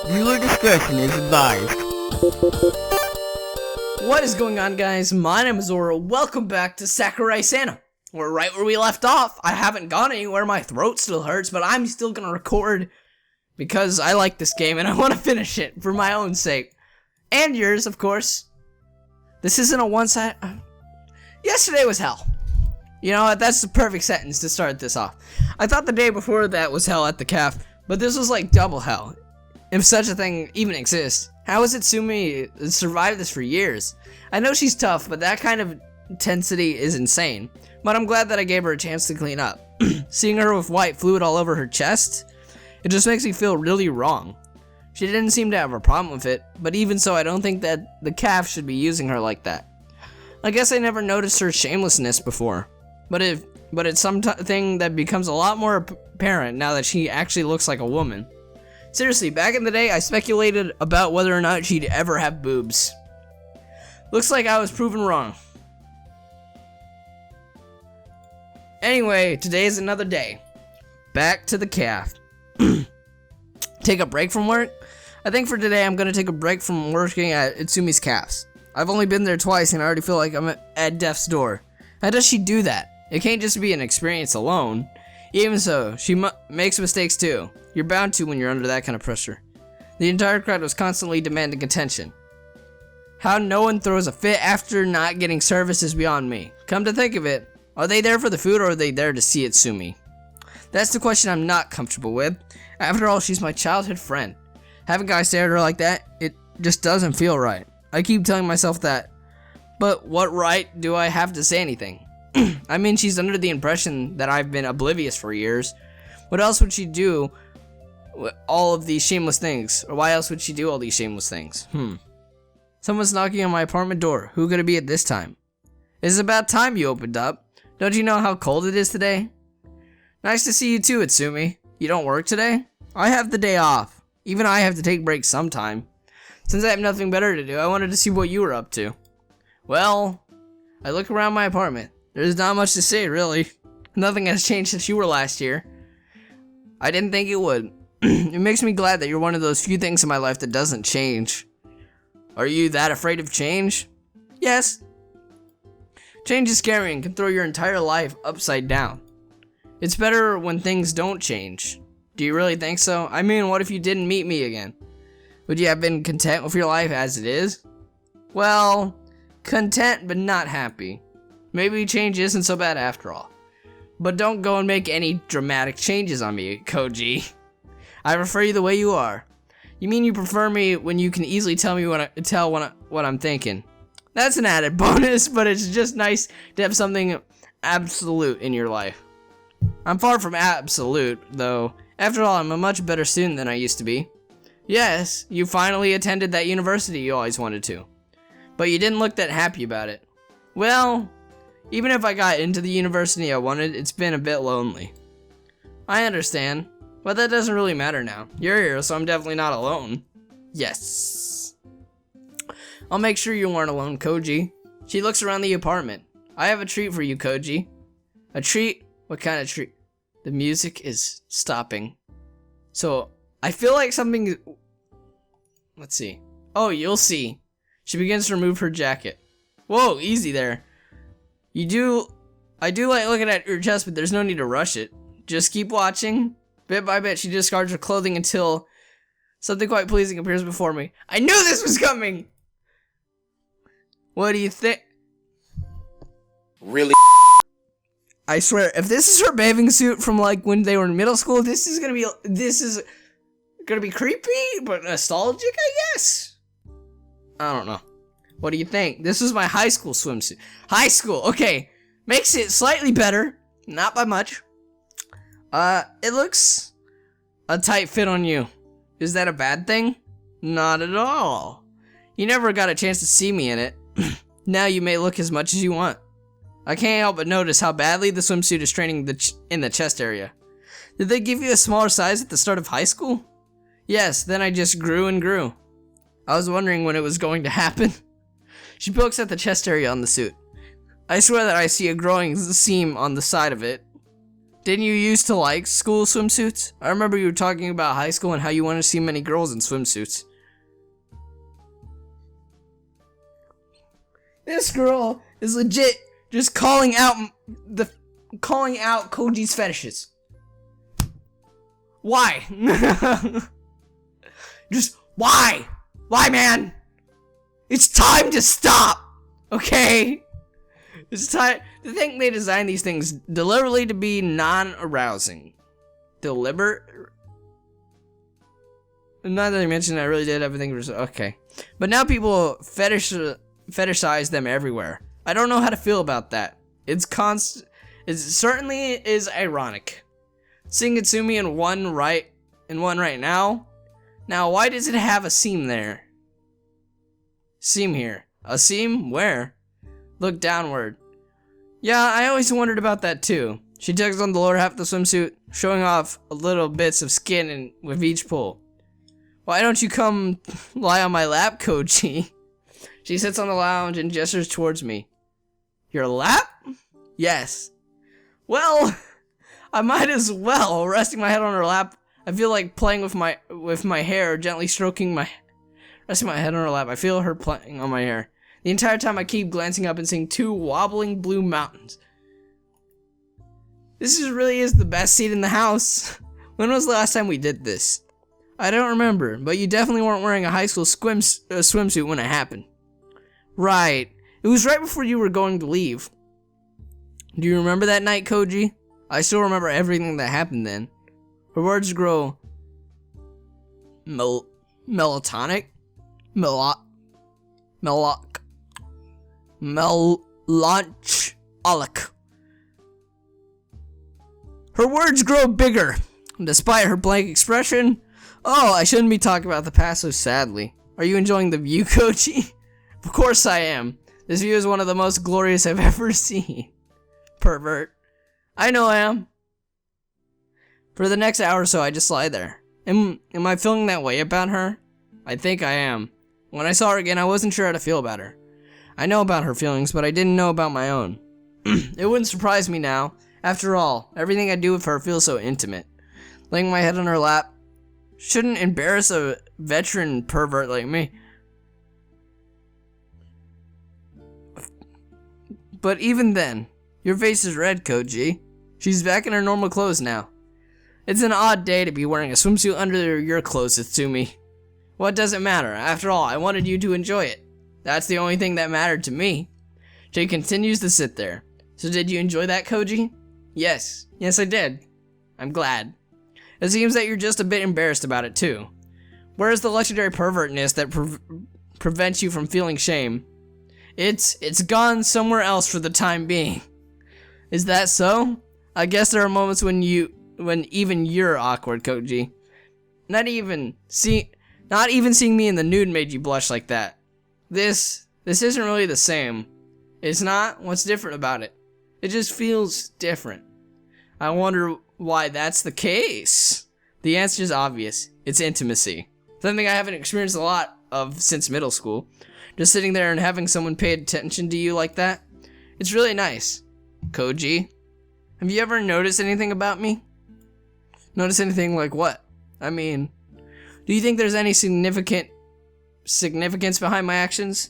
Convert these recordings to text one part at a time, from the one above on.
Viewer discretion is advised. What is going on, guys? My name is Zoro. Welcome back to Sakura Santa. We're right where we left off. I haven't gone anywhere. My throat still hurts, but I'm still gonna record because I like this game and I want to finish it for my own sake. And yours, of course. This isn't a one-side... Yesterday was hell. You know what? That's the perfect sentence to start this off. I thought the day before that was hell at the caf, but this was like double hell. If such a thing even exists. How has Itsumi survived this for years? I know she's tough, but that kind of intensity is insane. But I'm glad that I gave her a chance to clean up. Seeing her with white fluid all over her chest, it just makes me feel really wrong. She didn't seem to have a problem with it, but even so, I don't think that the calf should be using her like that. I guess I never noticed her shamelessness before, but it's something that becomes a lot more apparent now that she actually looks like a woman. Seriously, back in the day, I speculated about whether or not she'd ever have boobs. Looks like I was proven wrong. Anyway, today is another day. Back to the calf. Take a break from work? I think for today I'm gonna take a break from working at Itsumi's calves. I've only been there twice and I already feel like I'm at death's door. How does she do that? It can't just be an experience alone. Even so, she makes mistakes too. You're bound to when you're under that kind of pressure. The entire crowd was constantly demanding attention. How no one throws a fit after not getting service is beyond me. Come to think of it, are they there for the food or are they there to see Itsumi? That's the question I'm not comfortable with. After all, she's my childhood friend. Having guys stare at her like that, it just doesn't feel right. I keep telling myself that. But what right do I have to say anything? I mean, she's under the impression that I've been oblivious for years. What else would she do all of these shameless things? Or why else would she do all these shameless things? Someone's knocking on my apartment door. Who could it be at this time? It's about time you opened up. Don't you know how cold it is today? Nice to see you too, Itsumi. You don't work today? I have the day off. Even I have to take breaks sometime. Since I have nothing better to do, I wanted to see what you were up to. Well, I look around my apartment. There's not much to say, really. Nothing has changed since you were last year. I didn't think it would. It makes me glad that you're one of those few things in my life that doesn't change. Are you that afraid of change? Yes. Change is scary and can throw your entire life upside down. It's better when things don't change. Do you really think so? I mean, what if you didn't meet me again? Would you have been content with your life as it is? Well, content but not happy. Maybe change isn't so bad after all. But don't go and make any dramatic changes on me, Koji. I prefer you the way you are. You mean you prefer me when you can easily tell me what I'm thinking? That's an added bonus, but it's just nice to have something absolute in your life. I'm far from absolute, though. After all, I'm a much better student than I used to be. Yes, you finally attended that university you always wanted to. But you didn't look that happy about it. Well, even if I got into the university I wanted, it's been a bit lonely. I understand, but that doesn't really matter now. You're here, so I'm definitely not alone. Yes. I'll make sure you aren't alone, Koji. She looks around the apartment. I have a treat for you, Koji. A treat? What kind of treat? The music is stopping. So, I feel like something... Let's see. Oh, you'll see. She begins to remove her jacket. Whoa, easy there. I do like looking at your chest, but there's no need to rush it. Just keep watching. Bit by bit, she discards her clothing until something quite pleasing appears before me. I knew this was coming! What do you think? Really? I swear, if this is her bathing suit from like when they were in middle school, this is gonna be creepy, but nostalgic, I guess. I don't know. What do you think? This is my high school swimsuit. High school, okay. Makes it slightly better, not by much. It looks a tight fit on you. Is that a bad thing? Not at all. You never got a chance to see me in it. Now you may look as much as you want. I can't help but notice how badly the swimsuit is training in the chest area. Did they give you a smaller size at the start of high school? Yes, then I just grew and grew. I was wondering when it was going to happen. She pokes at the chest area on the suit. I swear that I see a growing seam on the side of it. Didn't you used to like school swimsuits? I remember you were talking about high school and how you wanted to see many girls in swimsuits. This girl is legit just calling out Koji's fetishes. Why? Just why? Why, man? It's time to stop. Okay? It's time. To think they designed these things deliberately to be non-arousing. Deliberate. Now that I mentioned, I really did everything. Okay, but now people fetishize them everywhere. I don't know how to feel about that. It certainly is ironic. Seeing Itsumi in one right now. Now, why does it have a seam there? Seam here. A seam? Where? Look downward. Yeah, I always wondered about that too. She tugs on the lower half of the swimsuit, showing off little bits of skin with each pull. Why don't you come lie on my lap, Koji? She sits on the lounge and gestures towards me. Your lap? Yes. Well, I might as well. Resting my head on her lap, I feel like playing with my hair, gently stroking resting my head on her lap. I feel her playing on my hair. The entire time I keep glancing up and seeing two wobbling blue mountains. This really is the best seat in the house. When was the last time we did this? I don't remember, but you definitely weren't wearing a high school swimsuit when it happened. Right. It was right before you were going to leave. Do you remember that night, Koji? I still remember everything that happened then. Her words grow melancholic. Her words grow bigger. Despite her blank expression. Oh, I shouldn't be talking about the past so sadly. Are you enjoying the view, Koji? Of course I am. This view is one of the most glorious I've ever seen. Pervert. I know I am. For the next hour or so, I just lie there. Am I feeling that way about her? I think I am. When I saw her again, I wasn't sure how to feel about her. I know about her feelings, but I didn't know about my own. It wouldn't surprise me now. After all, everything I do with her feels so intimate. Laying my head on her lap shouldn't embarrass a veteran pervert like me. But even then, your face is red, Koji. She's back in her normal clothes now. It's an odd day to be wearing a swimsuit under your clothes, Itsumi. What does it matter? After all, I wanted you to enjoy it. That's the only thing that mattered to me. She continues to sit there. So did you enjoy that, Koji? Yes. Yes, I did. I'm glad. It seems that you're just a bit embarrassed about it, too. Where's the legendary pervertness that prevents you from feeling shame? It's gone somewhere else for the time being. Is that so? I guess there are moments when even you're awkward, Koji. Not even seeing me in the nude made you blush like that. This isn't really the same. It's not? What's different about it? It just feels different. I wonder why that's the case. The answer is obvious. It's intimacy. Something I haven't experienced a lot of since middle school. Just sitting there and having someone pay attention to you like that. It's really nice. Koji, have you ever noticed anything about me? Notice anything like what? I mean, do you think there's any significance behind my actions?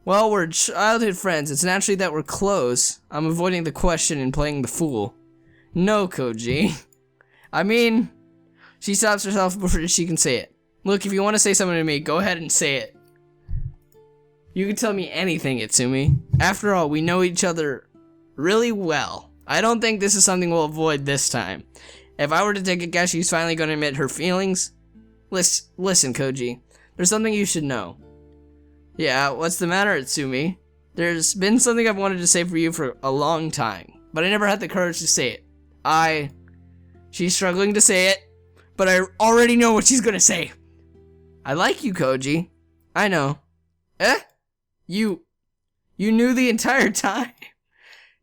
Well, we're childhood friends. It's naturally that we're close. I'm avoiding the question and playing the fool. No, Koji. I mean, she stops herself before she can say it. Look, if you want to say something to me, go ahead and say it. You can tell me anything, Itsumi. After all, we know each other really well. I don't think this is something we'll avoid this time. If I were to take a guess, she's finally going to admit her feelings. Listen, Koji. There's something you should know. Yeah, what's the matter, Itsumi? There's been something I've wanted to say for you for a long time, but I never had the courage to say it. She's struggling to say it, but I already know what she's gonna say. I like you, Koji. I know. Eh? You knew the entire time?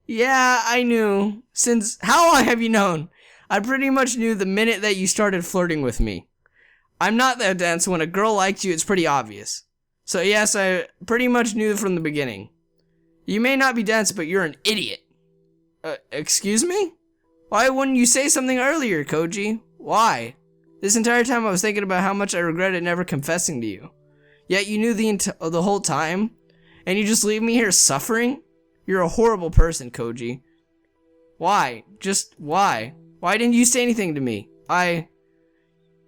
Yeah, I knew. Since how long have you known? I pretty much knew the minute that you started flirting with me. I'm not that dense. When a girl likes you, it's pretty obvious. So yes, I pretty much knew from the beginning. You may not be dense, but you're an idiot. Excuse me? Why wouldn't you say something earlier, Koji? Why? This entire time I was thinking about how much I regretted never confessing to you. Yet you knew the whole time? And you just leave me here suffering? You're a horrible person, Koji. Why? Just why? Why didn't you say anything to me?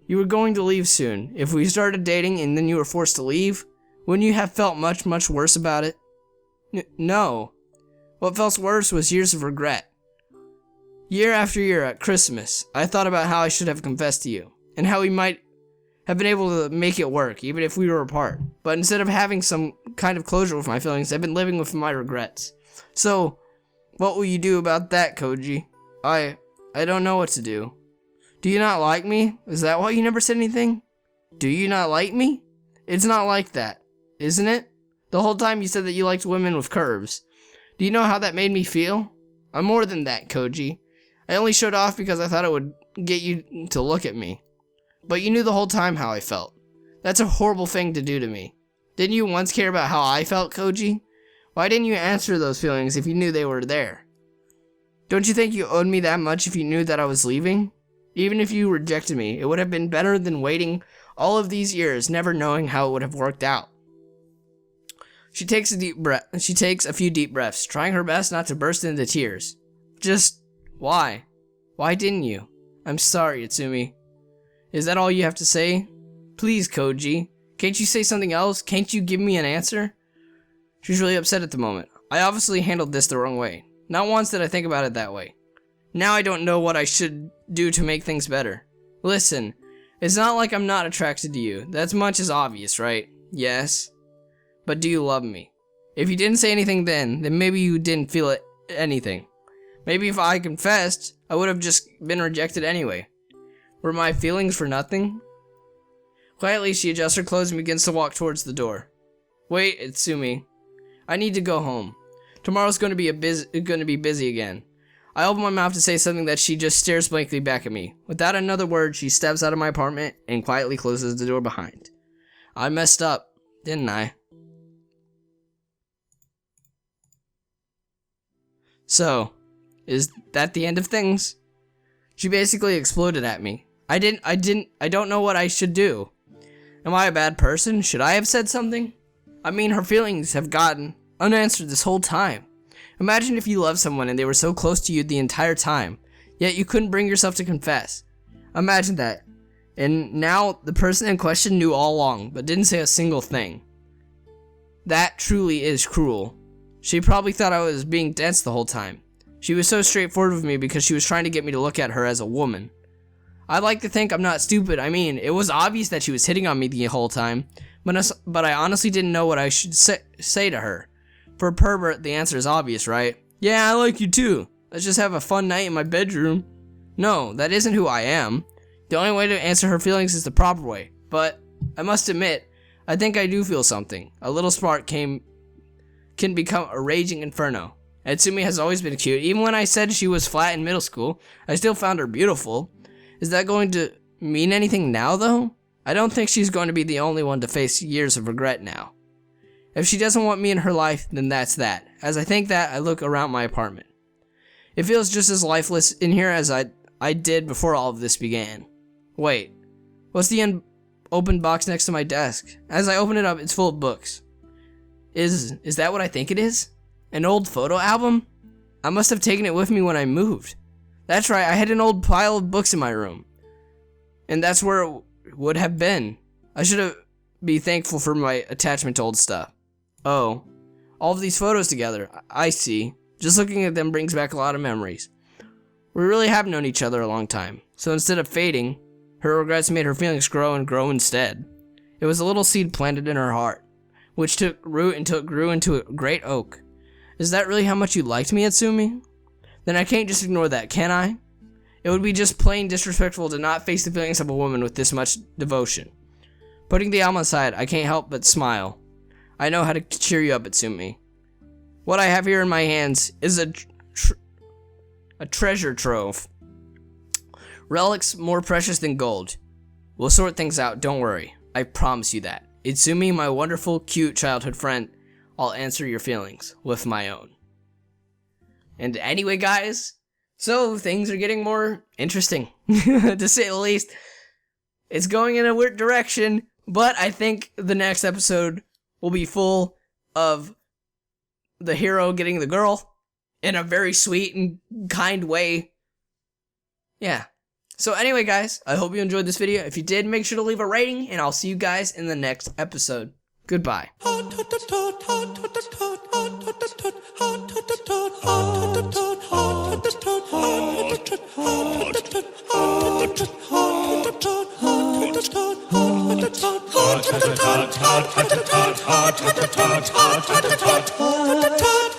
You were going to leave soon. If we started dating and then you were forced to leave, wouldn't you have felt much, much worse about it? No. What felt worse was years of regret. Year after year at Christmas, I thought about how I should have confessed to you, and how we might have been able to make it work, even if we were apart. But instead of having some kind of closure with my feelings, I've been living with my regrets. So, what will you do about that, Koji? I don't know what to do. Do you not like me? Is that why you never said anything? Do you not like me? It's not like that, isn't it? The whole time you said that you liked women with curves. Do you know how that made me feel? I'm more than that, Koji. I only showed off because I thought it would get you to look at me. But you knew the whole time how I felt. That's a horrible thing to do to me. Didn't you once care about how I felt, Koji? Why didn't you answer those feelings if you knew they were there? Don't you think you owed me that much if you knew that I was leaving? Even if you rejected me, it would have been better than waiting all of these years, never knowing how it would have worked out. She takes a few deep breaths, trying her best not to burst into tears. Just why? Why didn't you? I'm sorry, Itsumi. Is that all you have to say? Please, Koji. Can't you say something else? Can't you give me an answer? She's really upset at the moment. I obviously handled this the wrong way. Not once did I think about it that way. Now I don't know what I should do to make things better. Listen, it's not like I'm not attracted to you. That's much as obvious, right? Yes. But do you love me? If you didn't say anything then maybe you didn't feel anything. Maybe if I confessed, I would have just been rejected anyway. Were my feelings for nothing? Quietly, she adjusts her clothes and begins to walk towards the door. Wait, Itsumi. I need to go home. Tomorrow's going to be busy again. I open my mouth to say something that she just stares blankly back at me. Without another word, she steps out of my apartment and quietly closes the door behind. I messed up, didn't I? So, is that the end of things? She basically exploded at me. I don't know what I should do. Am I a bad person? Should I have said something? I mean, her feelings have gotten unanswered this whole time. Imagine if you loved someone and they were so close to you the entire time, yet you couldn't bring yourself to confess. Imagine that. And now the person in question knew all along, but didn't say a single thing. That truly is cruel. She probably thought I was being dense the whole time. She was so straightforward with me because she was trying to get me to look at her as a woman. I'd like to think I'm not stupid. I mean, it was obvious that she was hitting on me the whole time, but I honestly didn't know what I should say to her. For a pervert, the answer is obvious, right? Yeah, I like you too. Let's just have a fun night in my bedroom. No, that isn't who I am. The only way to answer her feelings is the proper way. But I must admit, I think I do feel something. A little spark can become a raging inferno. Itsumi has always been cute. Even when I said she was flat in middle school, I still found her beautiful. Is that going to mean anything now, though? I don't think she's going to be the only one to face years of regret now. If she doesn't want me in her life, then that's that. As I think that, I look around my apartment. It feels just as lifeless in here as I did before all of this began. Wait, what's the open box next to my desk? As I open it up, it's full of books. Is that what I think it is? An old photo album? I must have taken it with me when I moved. That's right, I had an old pile of books in my room. And that's where it would have been. I should be thankful for my attachment to old stuff. Oh, all of these photos together. I see. Just looking at them brings back a lot of memories. We really have known each other a long time. So instead of fading, her regrets made her feelings grow and grow instead. It was a little seed planted in her heart, which took root until it grew into a great oak. Is that really how much you liked me, Itsumi? Then I can't just ignore that, can I? It would be just plain disrespectful to not face the feelings of a woman with this much devotion. Putting the album aside, I can't help but smile. I know how to cheer you up, Itsumi. What I have here in my hands is a treasure trove. Relics more precious than gold. We'll sort things out, don't worry. I promise you that. Itsumi, my wonderful, cute childhood friend, I'll answer your feelings with my own. And anyway, guys, So things are getting more interesting, to say the least. It's going in a weird direction, but I think the next episode will be full of the hero getting the girl in a very sweet and kind way. Yeah. So anyway, guys, I hope you enjoyed this video. If you did, make sure to leave a rating, and I'll see you guys in the next episode. Goodbye. Hot